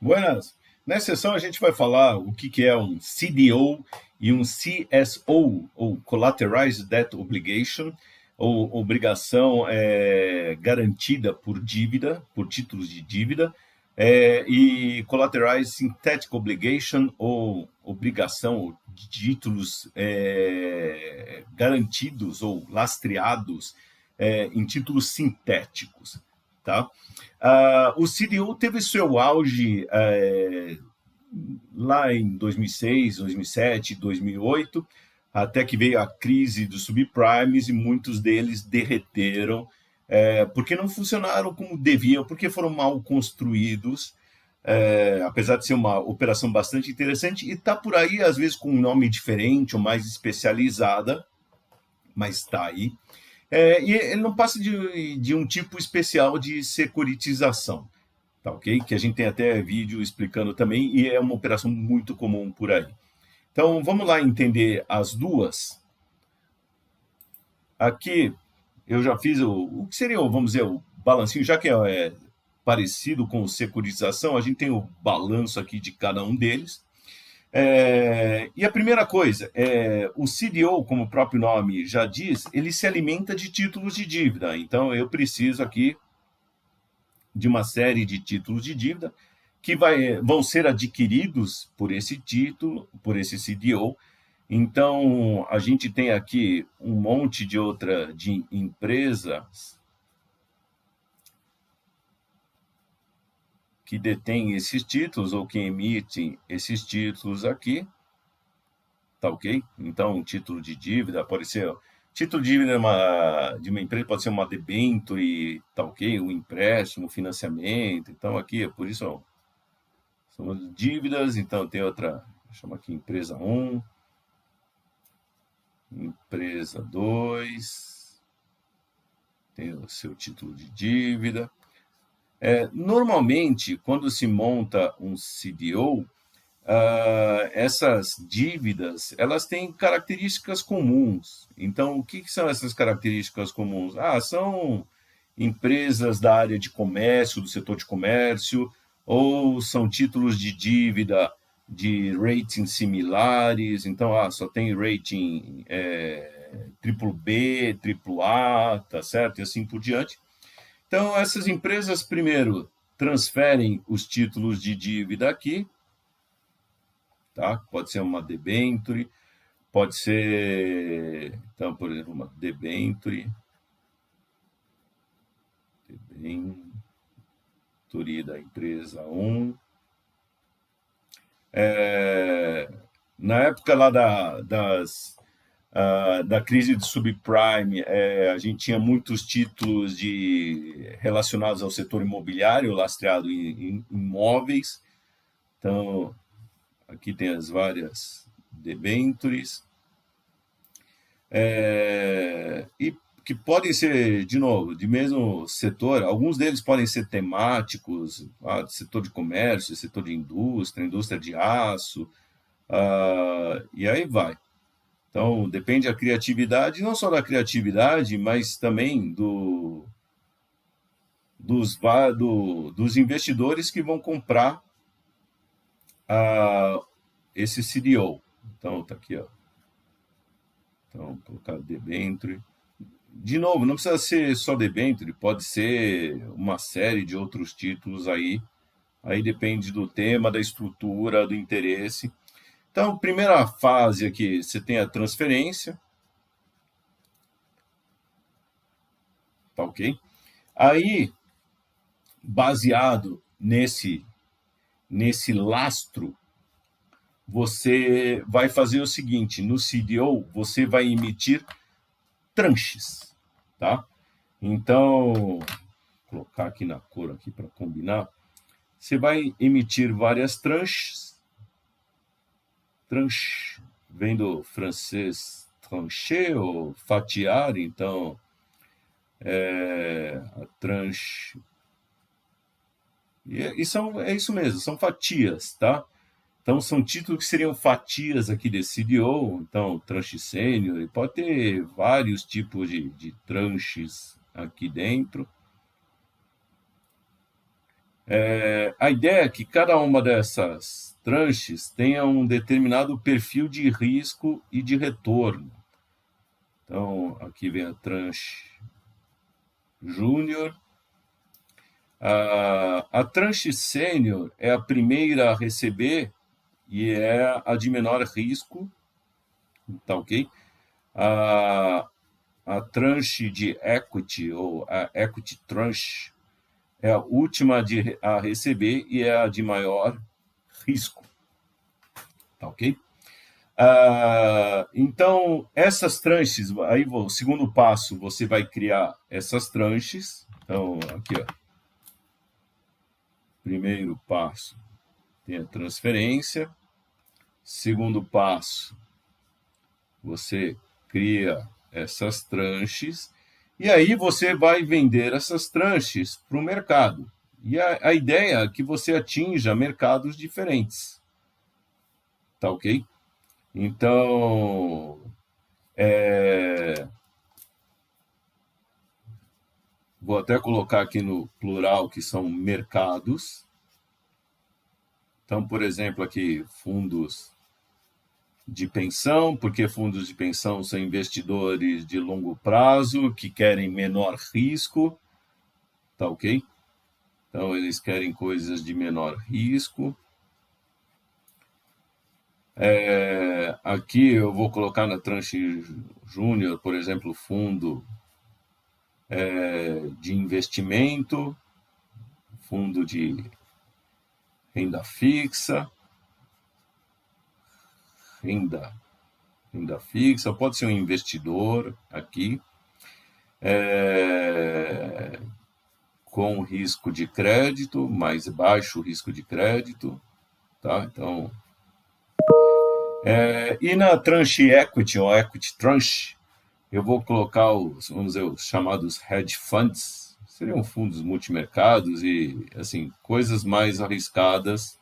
Buenas. Nessa sessão a gente vai falar o que é um CDO e um CSO, ou Collateralized Debt Obligation, ou obrigação garantida por dívida, por títulos de dívida, e Collateralized Synthetic Obligation, ou obrigação de títulos garantidos ou lastreados em títulos sintéticos. Tá? O CDO teve seu auge lá em 2006, 2007, 2008, até que veio a crise dos subprimes e muitos deles derreteram, porque não funcionaram como deviam, porque foram mal construídos, apesar de ser uma operação bastante interessante, e está por aí, às vezes, com um nome diferente ou mais especializada, mas está aí. E ele não passa de um tipo especial de securitização, tá ok? Que a gente tem até vídeo explicando também, e é uma operação muito comum por aí. Então, vamos lá entender as duas. Aqui, eu já fiz o que seria, vamos dizer, o balancinho, já que é parecido com securitização, a gente tem o balanço aqui de cada um deles. E a primeira coisa, o CDO, como o próprio nome já diz, ele se alimenta de títulos de dívida. Então, eu preciso aqui de uma série de títulos de dívida que vão ser adquiridos por esse título, por esse CDO. Então, a gente tem aqui um monte de empresas que detêm esses títulos ou que emitem esses títulos aqui, tá ok? Então, um título de dívida pode ser... Título de dívida de uma empresa pode ser uma debenture, tá ok? Um empréstimo, um financiamento. Então, aqui, por isso, são dívidas. Então, tem outra, chama aqui empresa 1, empresa 2, tem o seu título de dívida. Normalmente, quando se monta um CDO, essas dívidas, elas têm características comuns. Então, o que são essas características comuns? São empresas da área de comércio, do setor de comércio, ou são títulos de dívida de ratings similares. Então, só tem rating triple B, triple A, tá certo? E assim por diante. Então, essas empresas, primeiro, transferem os títulos de dívida aqui, tá? Pode ser uma debenture, pode ser, então, por exemplo, uma debenture da empresa 1. Na época lá da crise do subprime, a gente tinha muitos títulos relacionados ao setor imobiliário, lastreado em imóveis. Então, aqui tem as várias debentures. E que podem ser, de novo, de mesmo setor. Alguns deles podem ser temáticos, setor de comércio, setor de indústria de aço, e aí vai. Então, depende da criatividade, não só da criatividade, mas também dos investidores que vão comprar esse CDO. Então, está aqui, ó. Então, colocar debenture. De novo, não precisa ser só debenture, pode ser uma série de outros títulos aí. Aí depende do tema, da estrutura, do interesse. Então, primeira fase aqui, você tem a transferência. Tá ok? Aí, baseado nesse lastro, você vai fazer o seguinte: no CDO, você vai emitir tranches, tá? Então, vou colocar aqui na cor aqui para combinar. Você vai emitir várias tranches. Tranche vem do francês trancher ou fatiar, então a tranche. É isso mesmo, são fatias, tá? Então, são títulos que seriam fatias aqui desse CDO, então, tranche sênior, e pode ter vários tipos de tranches aqui dentro. A ideia é que cada uma dessas tranches tenha um determinado perfil de risco e de retorno. Então, aqui vem a tranche júnior. A tranche sênior é a primeira a receber e é a de menor risco, tá ok? A tranche de equity, ou a equity tranche, é a última a receber e é a de maior risco, tá ok? Então, essas tranches, aí o segundo passo, você vai criar essas tranches. Então, aqui, ó, primeiro passo tem a transferência. Segundo passo, você cria essas tranches e aí você vai vender essas tranches para o mercado. E a ideia é que você atinja mercados diferentes, tá ok? Então, vou até colocar aqui no plural que são mercados. Então, por exemplo, aqui fundos de pensão, porque fundos de pensão são investidores de longo prazo que querem menor risco, tá ok? Então, eles querem coisas de menor risco. Aqui eu vou colocar na tranche júnior, por exemplo, fundo de investimento, fundo de renda fixa, renda fixa, pode ser um investidor aqui, com risco de crédito, mais baixo risco de crédito, tá? Então, e na tranche equity, ou equity tranche, eu vou colocar vamos dizer, os chamados hedge funds, seriam fundos multimercados e, assim, coisas mais arriscadas.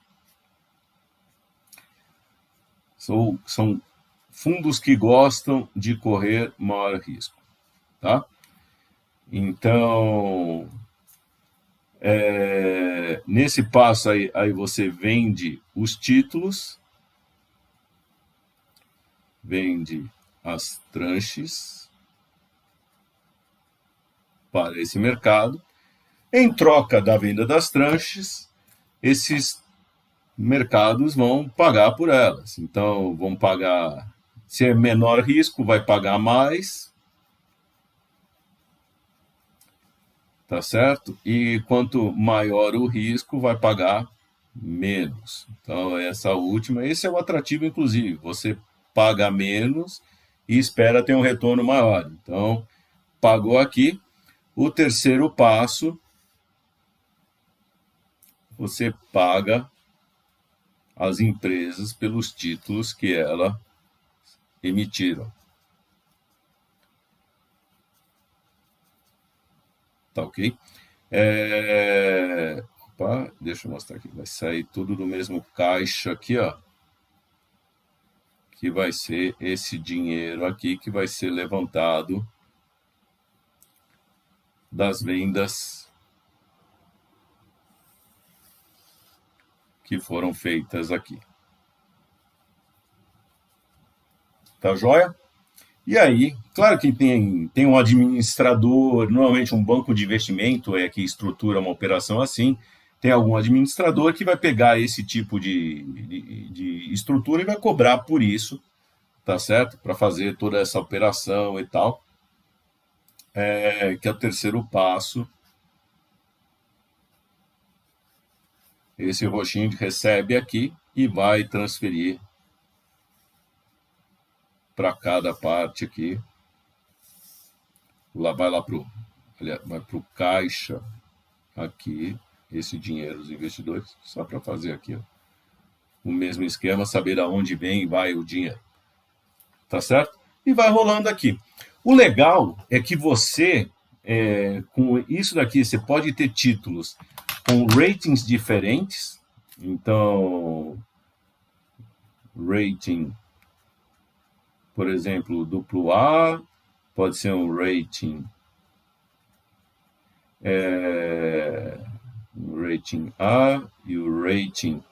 São fundos que gostam de correr maior risco, tá? Então, nesse passo aí você vende os títulos, vende as tranches para esse mercado. Em troca da venda das tranches, esses mercados vão pagar por elas. Então, vão pagar, se é menor risco, vai pagar mais, tá certo? E quanto maior o risco, vai pagar menos. Então, essa última, esse é o atrativo, inclusive. Você paga menos e espera ter um retorno maior. Então, pagou aqui. O terceiro passo, você paga as empresas pelos títulos que elas emitiram. Tá ok? Opa, deixa eu mostrar aqui. Vai sair tudo do mesmo caixa aqui, ó. Que vai ser esse dinheiro aqui que vai ser levantado das vendas que foram feitas aqui. Tá joia? E aí, claro que tem um administrador, normalmente um banco de investimento é que estrutura uma operação assim, tem algum administrador que vai pegar esse tipo de estrutura e vai cobrar por isso, tá certo? Para fazer toda essa operação e tal, que é o terceiro passo. Esse roxinho recebe aqui e vai transferir para cada parte aqui. Vai lá para o caixa aqui, esse dinheiro dos investidores, só para fazer aqui, ó, o mesmo esquema, saber aonde vem e vai o dinheiro. Tá certo? E vai rolando aqui. O legal é que você, com isso daqui, você pode ter títulos com ratings diferentes. Então, rating, por exemplo, duplo A, pode ser um rating O rating A e o rating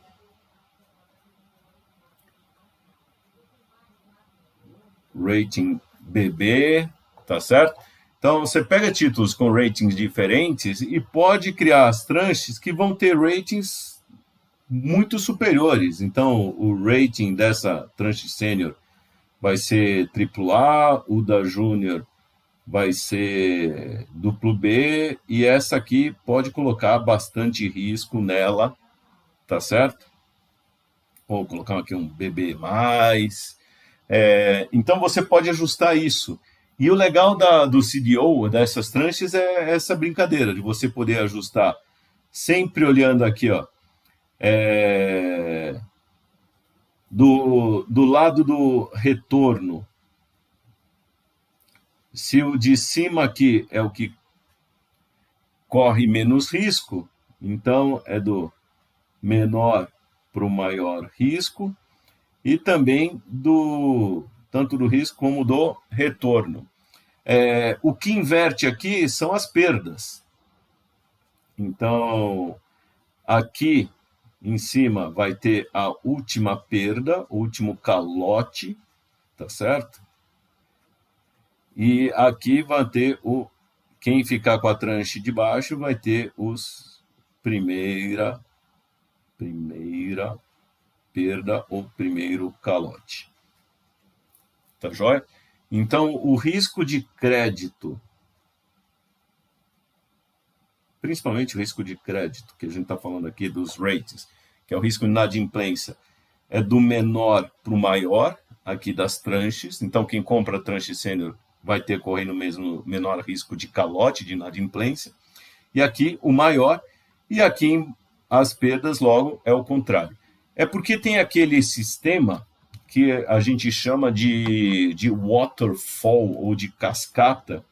BB, tá certo? Então, você pega títulos com ratings diferentes e pode criar as tranches que vão ter ratings muito superiores. Então, o rating dessa tranche sênior vai ser AAA, o da júnior vai ser duplo B, e essa aqui pode colocar bastante risco nela, tá certo? Ou colocar aqui um BB+. Então, você pode ajustar isso. E o legal do CDO, dessas tranches, é essa brincadeira de você poder ajustar sempre olhando aqui, ó, do lado do retorno. Se o de cima aqui é o que corre menos risco, então é do menor para o maior risco, e também tanto do risco como do retorno. O que inverte aqui são as perdas. Então, aqui em cima vai ter a última perda, o último calote, tá certo? E aqui vai ter quem ficar com a tranche de baixo vai ter os primeira perda ou primeiro calote. Tá joia? Então, o risco de crédito, principalmente o risco de crédito, que a gente está falando aqui dos ratings, que é o risco de inadimplência, é do menor para o maior, aqui das tranches. Então, quem compra a tranche sênior vai ter correndo mesmo menor risco de calote, de inadimplência. E aqui o maior, e aqui as perdas logo é o contrário. É porque tem aquele sistema que a gente chama de waterfall ou de cascata,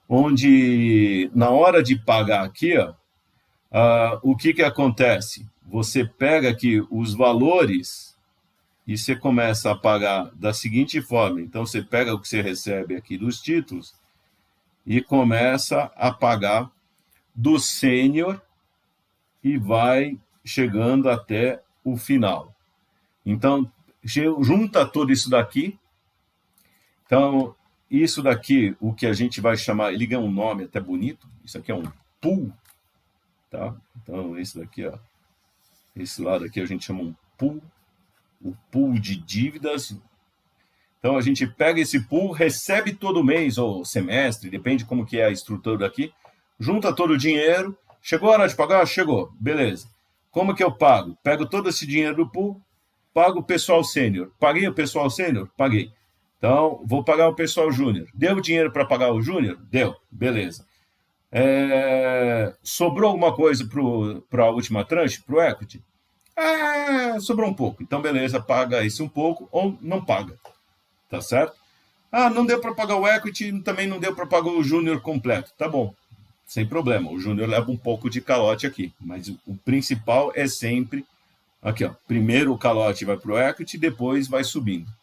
onde na hora de pagar aqui, ó, o que acontece? Você pega aqui os valores e você começa a pagar da seguinte forma. Então, você pega o que você recebe aqui dos títulos e começa a pagar do sênior e vai chegando até o final. Então, junta tudo isso daqui. Então, isso daqui, o que a gente vai chamar, ele ganha um nome até bonito, isso aqui é um pool, tá? Então, esse daqui, ó, esse lado aqui a gente chama um pool, o pool de dívidas. Então, a gente pega esse pool, recebe todo mês ou semestre, depende como que é a estrutura daqui, junta todo o dinheiro, chegou a hora de pagar? Chegou, beleza. Como que eu pago? Pego todo esse dinheiro do pool, pago o pessoal sênior. Paguei o pessoal sênior? Paguei. Então, vou pagar o pessoal júnior. Deu dinheiro para pagar o júnior? Deu, beleza. Sobrou alguma coisa para a última tranche, para o equity? Sobrou um pouco. Então, beleza, paga esse um pouco ou não paga. Tá certo? Não deu para pagar o equity, também não deu para pagar o júnior completo. Tá bom, sem problema. O júnior leva um pouco de calote aqui, mas o principal é sempre aqui, ó. Primeiro o calote vai para o equity, depois vai subindo.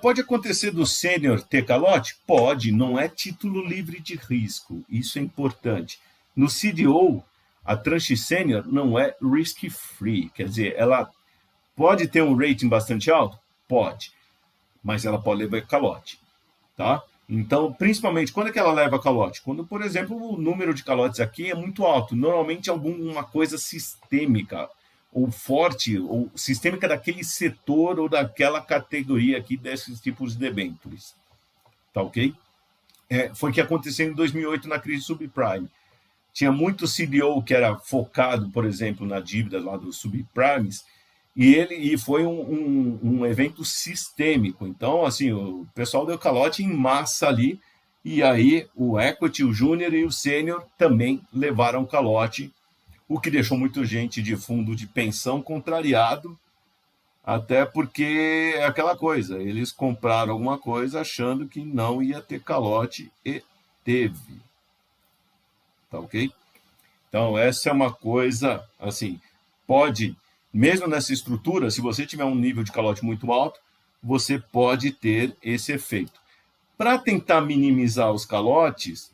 Pode acontecer do sênior ter calote? Pode, não é título livre de risco. Isso é importante. No CDO, a tranche sênior não é risk-free, quer dizer, ela pode ter um rating bastante alto? Pode, mas ela pode levar calote, tá? Então, principalmente, quando é que ela leva calote? Quando, por exemplo, o número de calotes aqui é muito alto. Normalmente, alguma coisa sistêmica, ou forte, ou sistêmica daquele setor ou daquela categoria aqui desses tipos de debêntures. Tá ok? Foi o que aconteceu em 2008 na crise subprime. Tinha muito CDO que era focado, por exemplo, na dívida lá dos subprimes, e foi um evento sistêmico. Então, assim, o pessoal deu calote em massa ali, e aí o equity, o júnior e o sênior também levaram calote, o que deixou muita gente de fundo de pensão contrariado, até porque é aquela coisa, eles compraram alguma coisa achando que não ia ter calote e teve. Tá ok? Então, essa é uma coisa, assim, pode, mesmo nessa estrutura, se você tiver um nível de calote muito alto, você pode ter esse efeito. Para tentar minimizar os calotes,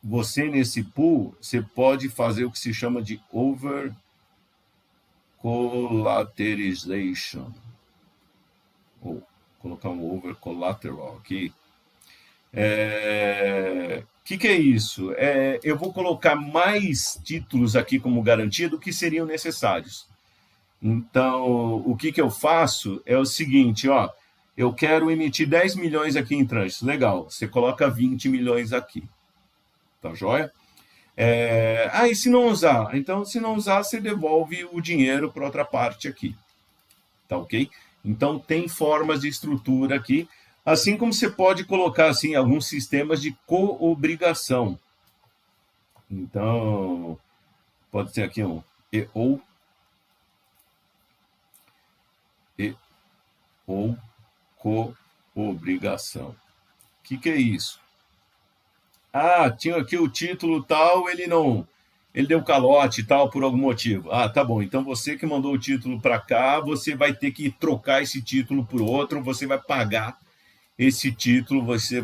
você nesse pool, você pode fazer o que se chama de over collateralization, ou colocar um over collateral aqui. Que é isso? Eu vou colocar mais títulos aqui como garantia do que seriam necessários. Então, o que eu faço é o seguinte, ó, eu quero emitir 10 milhões aqui em tranches. Legal, você coloca 20 milhões aqui. Tá joia? E se não usar? Então, se não usar, você devolve o dinheiro para outra parte aqui. Tá ok? Então, tem formas de estrutura aqui, assim como você pode colocar assim, alguns sistemas de coobrigação. Então, pode ter aqui um ou coobrigação. O que é isso? Tinha aqui o título tal, ele deu calote tal por algum motivo. Tá bom, então você que mandou o título para cá, você vai ter que trocar esse título por outro, você vai pagar esse título, você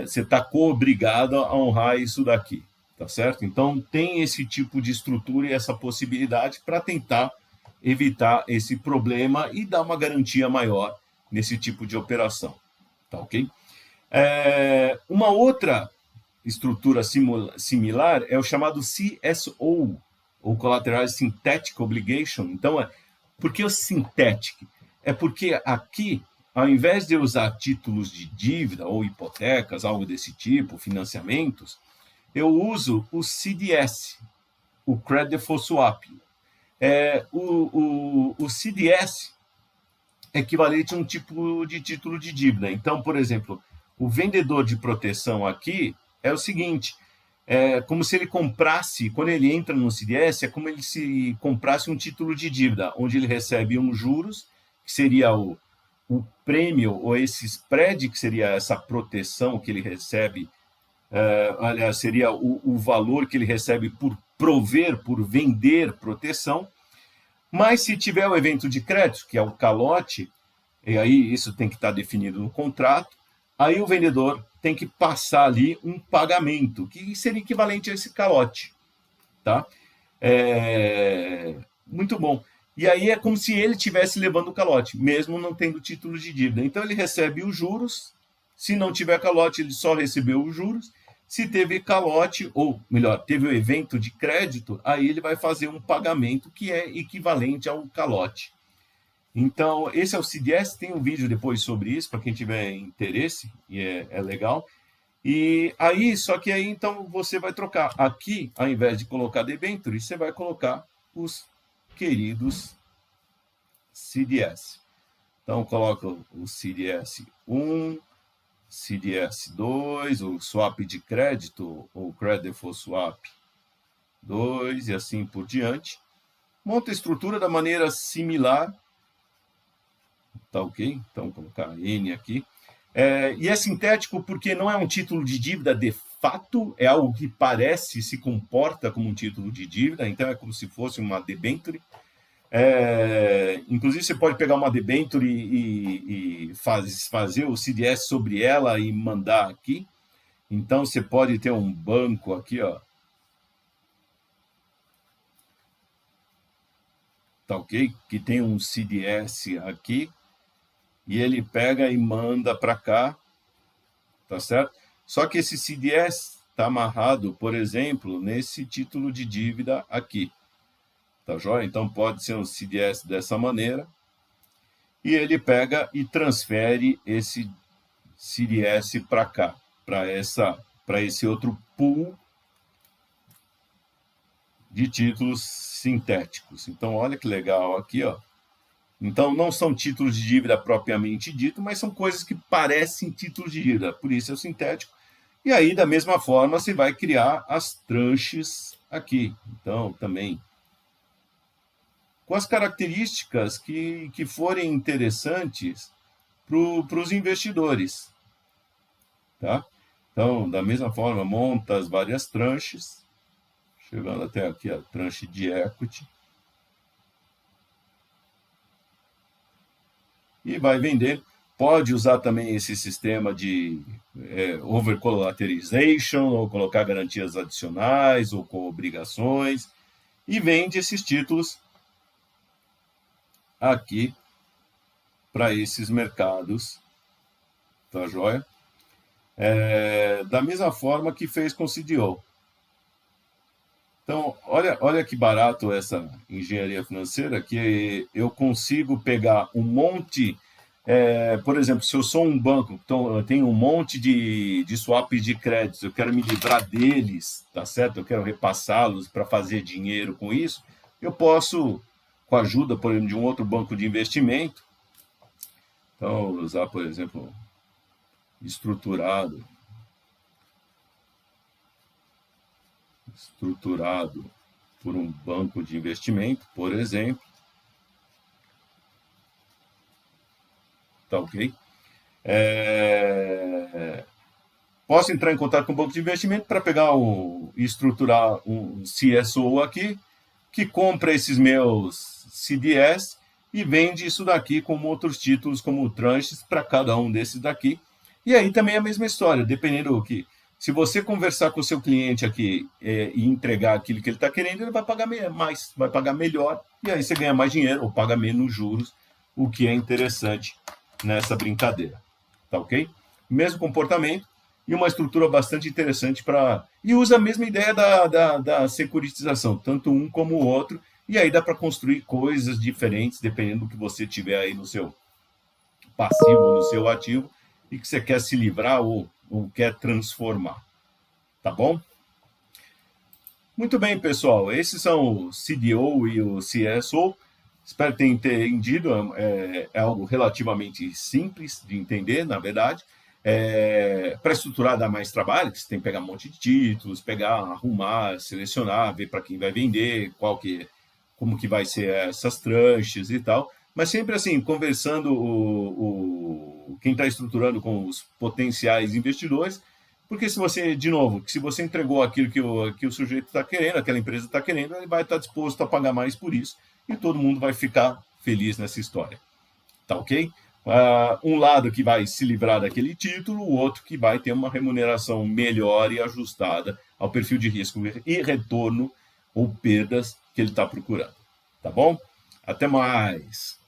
está coobrigado a honrar isso daqui, tá certo? Então tem esse tipo de estrutura e essa possibilidade para tentar evitar esse problema e dar uma garantia maior nesse tipo de operação, tá ok? Uma outra estrutura similar é o chamado CSO, ou Collateral Synthetic Obligation. Então, por que o synthetic? É porque aqui, ao invés de usar títulos de dívida ou hipotecas, algo desse tipo, financiamentos, eu uso o CDS, o Credit Default Swap. O CDS é equivalente a um tipo de título de dívida. Então, por exemplo, o vendedor de proteção aqui é o seguinte, como se ele comprasse, quando ele entra no CDS, é como ele se comprasse um título de dívida, onde ele recebe uns juros, que seria o prêmio, ou esse spread, que seria essa proteção que ele recebe, aliás, seria o valor que ele recebe por prover, por vender proteção. Mas se tiver o evento de crédito, que é o calote, e aí isso tem que estar definido no contrato, aí o vendedor tem que passar ali um pagamento, que seria equivalente a esse calote. Tá? Muito bom. E aí é como se ele estivesse levando o calote, mesmo não tendo título de dívida. Então ele recebe os juros, se não tiver calote, ele só recebeu os juros. Se teve calote, ou melhor, teve o evento de crédito, aí ele vai fazer um pagamento que é equivalente ao calote. Então, esse é o CDS, tem um vídeo depois sobre isso, para quem tiver interesse, e é legal. E aí, só que aí, então, você vai trocar. Aqui, ao invés de colocar debenture, você vai colocar os queridos CDS. Então, coloca o CDS 1, CDS 2, o swap de crédito, ou Credit Default Swap 2, e assim por diante. Monta a estrutura da maneira similar. Tá ok? Então, vou colocar N aqui. E é sintético porque não é um título de dívida de fato, é algo que parece, se comporta como um título de dívida, então é como se fosse uma debenture. Inclusive, você pode pegar uma debenture e fazer o CDS sobre ela e mandar aqui. Então, você pode ter um banco aqui, ó. Tá ok? Que tem um CDS aqui. E ele pega e manda para cá, tá certo? Só que esse CDS está amarrado, por exemplo, nesse título de dívida aqui, tá joia? Então pode ser um CDS dessa maneira, e ele pega e transfere esse CDS para cá, para esse outro pool de títulos sintéticos. Então olha que legal aqui, ó. Então, não são títulos de dívida propriamente dito, mas são coisas que parecem títulos de dívida, por isso é o sintético. E aí, da mesma forma, você vai criar as tranches aqui. Então, também, com as características que forem interessantes para os investidores. Tá? Então, da mesma forma, monta as várias tranches, chegando até aqui a tranche de equity. E vai vender. Pode usar também esse sistema de over-collateralization, ou colocar garantias adicionais, ou com obrigações, e vende esses títulos aqui para esses mercados, tá joia? Da mesma forma que fez com o CDO. Então, olha que barato essa engenharia financeira, que eu consigo pegar um monte, por exemplo, se eu sou um banco, então eu tenho um monte de swaps de créditos, eu quero me livrar deles, tá certo? Eu quero repassá-los para fazer dinheiro com isso, eu posso, com a ajuda, por exemplo, de um outro banco de investimento, então usar, por exemplo, estruturado por um banco de investimento, por exemplo, tá ok? Posso entrar em contato com o banco de investimento para pegar e estruturar um CSO aqui, que compra esses meus CDS e vende isso daqui como outros títulos, como tranches, para cada um desses daqui. E aí também é a mesma história, dependendo do que. Se você conversar com o seu cliente aqui e entregar aquilo que ele está querendo, ele vai pagar mais, vai pagar melhor, e aí você ganha mais dinheiro ou paga menos juros, o que é interessante nessa brincadeira. Tá ok? Mesmo comportamento e uma estrutura bastante interessante para. E usa a mesma ideia da securitização, tanto um como o outro, e aí dá para construir coisas diferentes, dependendo do que você tiver aí no seu passivo, no seu ativo, e que você quer se livrar ou quer transformar. Tá bom? Muito bem, pessoal. Esses são o CDO e o CSO. Espero ter entendido. É algo relativamente simples de entender, na verdade. Para estruturar, dá mais trabalho, você tem que pegar um monte de títulos, pegar, arrumar, selecionar, ver para quem vai vender, como que vai ser essas tranches e tal. Mas sempre assim, conversando quem está estruturando com os potenciais investidores, porque se você, de novo, se você entregou aquilo que o sujeito está querendo, aquela empresa está querendo, ele vai estar disposto a pagar mais por isso e todo mundo vai ficar feliz nessa história. Tá ok? Um lado que vai se livrar daquele título, o outro que vai ter uma remuneração melhor e ajustada ao perfil de risco e retorno ou perdas que ele está procurando. Tá bom? Até mais!